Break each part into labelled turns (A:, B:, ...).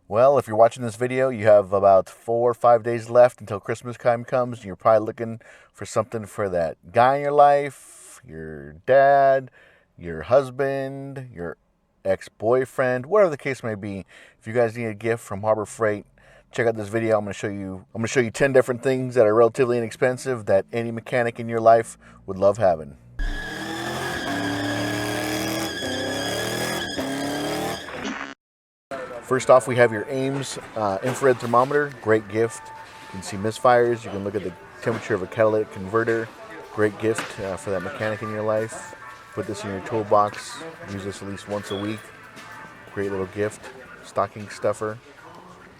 A: Well, if you're watching this video, you have about 4 or 5 days left until Christmas time comes, and you're probably looking for something for that guy in your life, your dad, your husband, your ex-boyfriend, whatever the case may be. If you guys need a gift from Harbor Freight, check out this video. I'm going to show you 10 different things that are relatively inexpensive that any mechanic in your life would love having. First off, we have your Ames infrared thermometer. Great gift. You can see misfires. You can look at the temperature of a catalytic converter. Great gift for that mechanic in your life. Put this in your toolbox. Use this at least once a week. Great little gift. Stocking stuffer.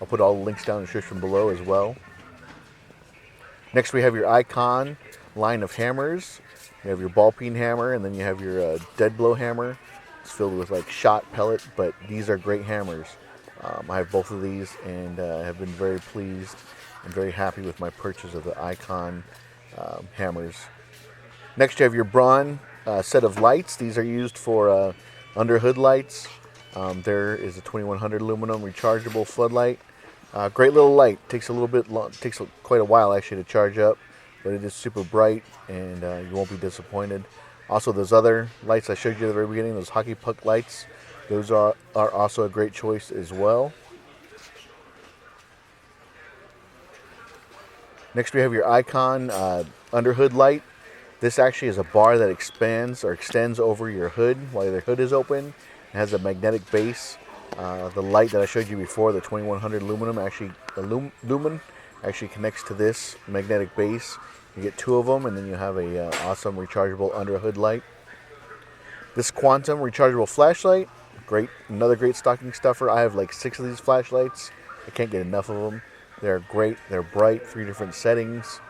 A: I'll put all the links down in the description below as well. Next, we have your Icon line of hammers. You have your ball peen hammer, and then you have your dead blow hammer. It's filled with like shot pellet, but these are great hammers. I have both of these and have been very pleased and very happy with my purchase of the Icon hammers. Next, you have your Braun set of lights. These are used for under hood lights. There is a 2100 aluminum rechargeable floodlight. Great little light. Takes a little bit long, takes quite a while actually to charge up, but it is super bright and you won't be disappointed. Also, those other lights I showed you at the very beginning, those hockey puck lights, those are also a great choice as well. Next, we have your Icon underhood light. This actually is a bar that expands or extends over your hood while the hood is open. It has a magnetic base. The light that I showed you before, the 2100 lumen, actually connects to this magnetic base. You get two of them, and then you have a awesome rechargeable underhood light. This Quantum rechargeable flashlight, great, another great stocking stuffer. I have like 6 of these flashlights. I can't get enough of them. They're great. They're bright, 3 different settings.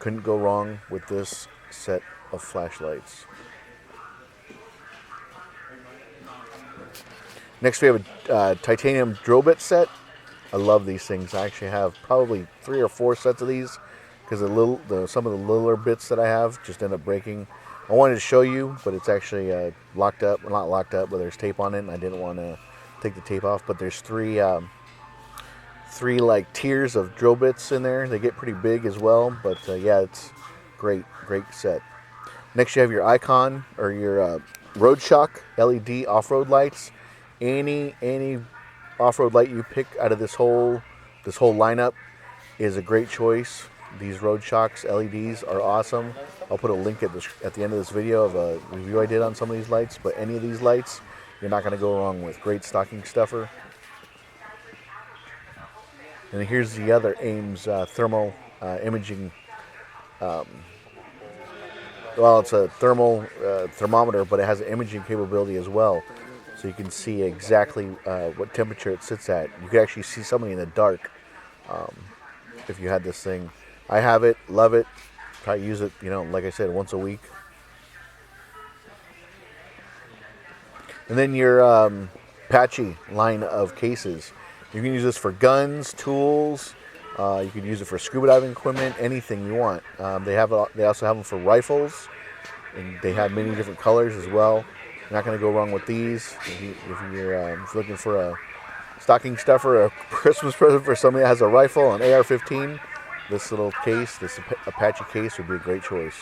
A: Couldn't go wrong with this set of flashlights. Next, we have a titanium drill bit set. I love these things. I actually have probably 3 or 4 sets of these because some of the littler bits that I have just end up breaking. I wanted to show you, but it's actually locked up. Well, not locked up, but there's tape on it, and I didn't want to take the tape off. But there's three like tiers of drill bits in there. They get pretty big as well, but yeah, it's great set. Next, you have your Icon or your Road Shock LED off-road lights. Any off-road light you pick out of this whole lineup is a great choice. These Road Shocks LEDs are awesome. I'll put a link at the end of this video of a review I did on some of these lights, but any of these lights you're not going to go wrong with. Great stocking stuffer. And here's the other Ames thermal imaging. Well, it's a thermal thermometer, but it has an imaging capability as well. So you can see exactly what temperature it sits at. You can actually see somebody in the dark if you had this thing. I have it, love it. Try to use it, like I said, once a week. And then your Patchy line of cases. You can use this for guns, tools. You can use it for scuba diving equipment, anything you want. They also have them for rifles, and they have many different colors as well. You're not going to go wrong with these. If you're looking for a stocking stuffer, a Christmas present for somebody that has a rifle, an AR-15, this little case, this Apache case would be a great choice.